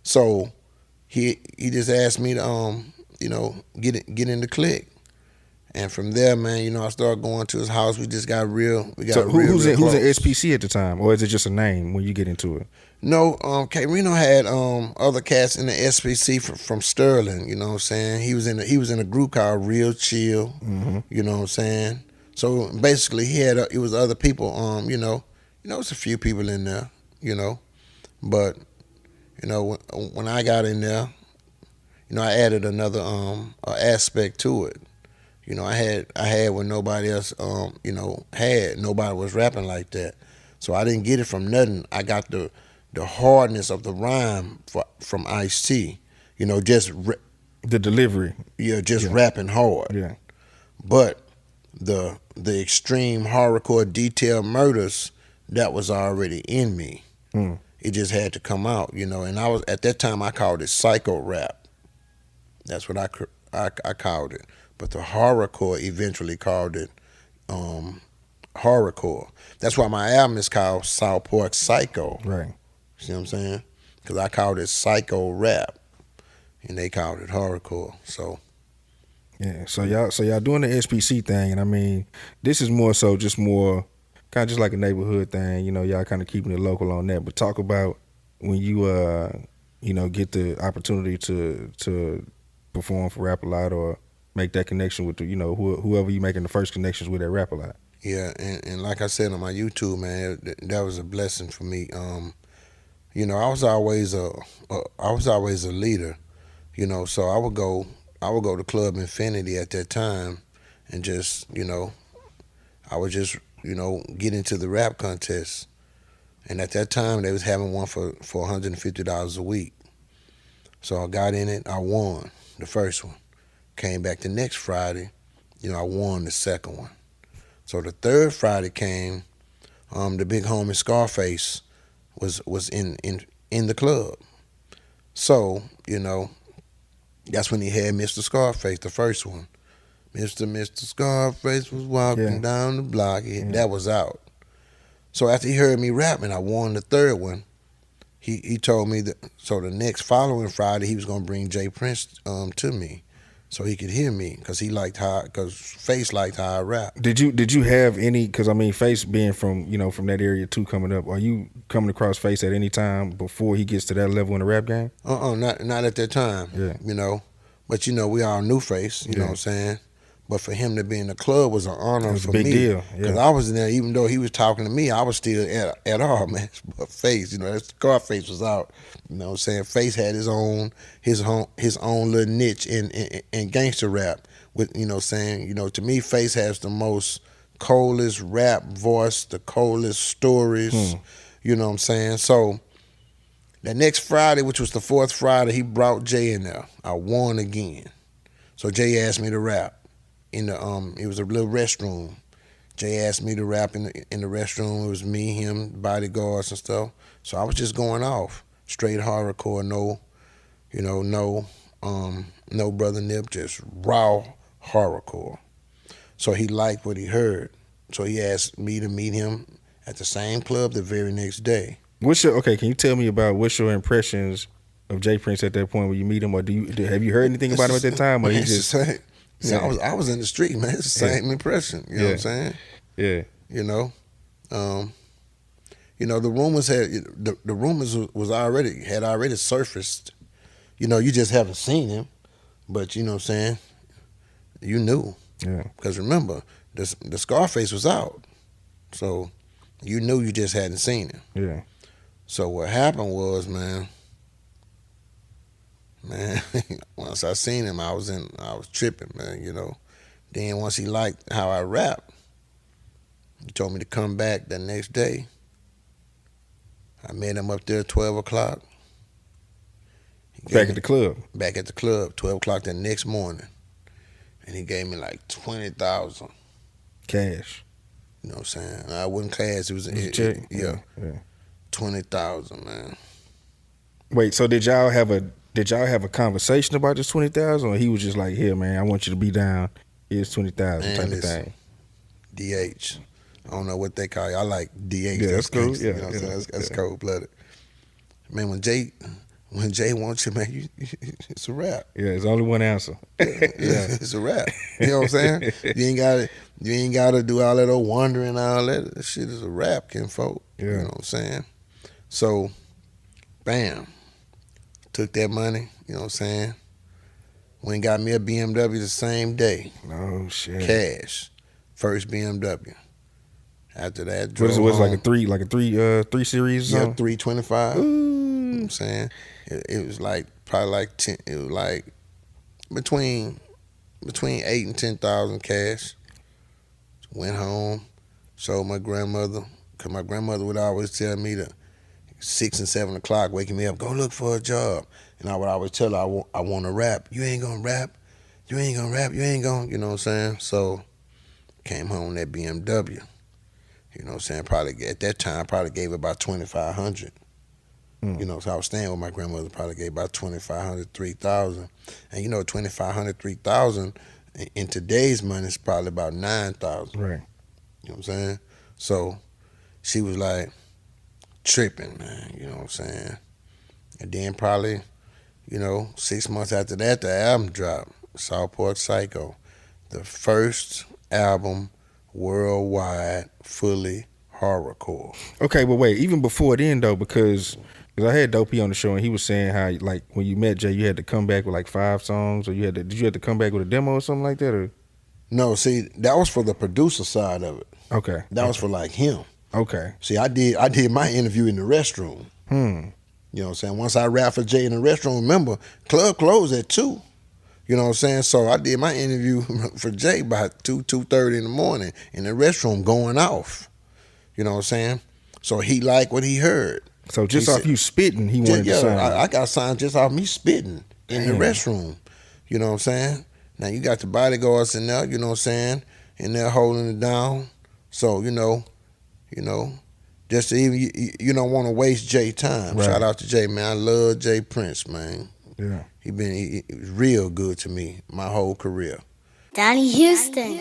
So he just asked me to get in the clique. And from there, man, I started going to his house. We just got real. We got So real who's close. in SPC at the time, or is it just a name when you get into it? No, K-Rino had other cats in the SPC from Sterling. You know what I'm saying? He was in a group called Real Chill. Mm-hmm. You know what I'm saying? So basically, it was other people. It's a few people in there. But when I got in there, I added another aspect to it. I had what nobody else had. Nobody was rapping like that. So I didn't get it from nothing. I got the hardness of the rhyme from Ice-T. Just The delivery. just rapping hard. Yeah. But the extreme horrorcore detailed murders, that was already in me. Mm. It just had to come out, and I was at that time I called it psycho rap. That's what I called it. But the horrorcore eventually called it horrorcore. That's why my album is called Southport Psycho. Right. See what I'm saying? Because I called it psycho rap, and they called it horrorcore. So yeah. So y'all doing the SPC thing, and I mean, this is more so just more kind of just like a neighborhood thing. Y'all kind of keeping it local on that. But talk about when you get the opportunity to perform for Rap a Lot or make that connection with whoever you making the first connections with at Rap a Lot. Yeah, and like I said on my YouTube, man, that was a blessing for me. I was always a leader. So I would go to Club Infinity at that time, and just I would just get into the rap contest. And at that time they was having one for $150 a week. So I got in it. I won the first one. Came back the next Friday, I won the second one. So the third Friday came, the big homie Scarface was in the club. So, that's when he had Mr. Scarface, the first one. Mr. Scarface was walking down the block. That was out. So after he heard me rapping, I won the third one. He told me that, so the next following Friday he was gonna bring Jay Prince to me, so he could hear me, because Face liked how I rap. Did you have any? Because I mean, Face being from from that area too, coming up, are you coming across Face at any time before he gets to that level in the rap game? Not at that time. Yeah. But we all knew Face. You know what I'm saying. But for him to be in the club was an honor for me. It was a big deal. Because I was in there, even though he was talking to me, I was still at all, man. But Face, that Scarface was out. You know what I'm saying? Face had his own little niche in gangster rap. With saying, to me, Face has the most coldest rap voice, the coldest stories. You know what I'm saying? So that next Friday, which was the fourth Friday, he brought Jay in there. I won again. So Jay asked me to rap. It was a little restroom. Jay asked me to rap in the restroom. It was me, him, bodyguards and stuff. So I was just going off, straight horrorcore, no Brother Nip, just raw horrorcore. So he liked what he heard. So he asked me to meet him at the same club the very next day. Can you tell me about what's your impressions of Jay Prince at that point when you meet him, or have you heard anything about him at that time, or he just? I was in the street, man. It's the same impression. You know what I'm saying? Yeah. The rumors had already surfaced. You just haven't seen him, but you know what I'm saying? You knew. Yeah. Because remember, the Scarface was out, so you knew, you just hadn't seen him. Yeah. So what happened was, man, once I seen him, I was tripping, man, Then once he liked how I rap, he told me to come back the next day. I met him up there at 12 o'clock. Back at the club? Back at the club, 12 o'clock the next morning. And he gave me like 20,000. Cash. You know what I'm saying? I wasn't cash, it was a check. Yeah. 20,000, man. Wait, so did y'all have a conversation about this 20,000, or he was just like, "Here, man, I want you to be down. Here's 20,000," type of thing? DH. I don't know what they call you. I like DH. Yeah, that's cool. Yeah, that's cold blooded. Man, when Jay when Jay wants you, man, it's a wrap. Yeah, it's only one answer. Yeah, it's a wrap. You know what I'm saying? You ain't gotta do all that old wondering and all that. That shit is a wrap, kinfolk. Yeah. You know what I'm saying? So, bam, took that money. You know what I'm saying? Went and got me a BMW the same day. Oh shit. Cash, first BMW. After that, What drove is it? Was home. like a three series or Yeah, something? 325. You know Ooh. what I'm saying? It was like probably like 10. It was like between 8 and 10,000 cash. Went home, showed my grandmother, cause my grandmother would always tell me to 6 and 7 o'clock, waking me up, go look for a job. And I would always tell her I want to rap. You ain't gonna rap. You ain't gonna rap. You ain't gonna. You know what I'm saying? So came home that BMW. You know what I'm saying? Probably at that time, probably gave about 2,500. You know, so I was staying with my grandmother. Probably gave about 2,500, 3,000, and you know, 2,500, 3,000 in today's money is probably about 9,000. Right. You know what I'm saying? So she was like tripping, man. You know what I'm saying? And then probably, 6 months after that, the album dropped. Southport Psycho, the first album worldwide fully horrorcore. Okay, but wait, even before then though, because I had Dopey on the show and he was saying how like when you met Jay, you had to come back with like 5 songs, or did you have to come back with a demo or something like that, or? No, see, that was for the producer side of it. Okay. That was for like him. Okay. See, I did my interview in the restroom. You know what I'm saying? Once I rapped for Jay in the restroom, remember, club closed at 2. You know what I'm saying? So I did my interview for Jay by 2:30 in the morning in the restroom going off. You know what I'm saying? So he liked what he heard. So just He off said- you spitting, he wanted to sign. I got signed just off me spitting in the Damn. restroom. You know what I'm saying? Now you got the bodyguards in there, you know what I'm saying, in there holding it down. So, just to even you don't want to waste Jay time. Right. Shout out to Jay, man. I love Jay Prince, man. Yeah. He was real good to me my whole career. Donnie Houston.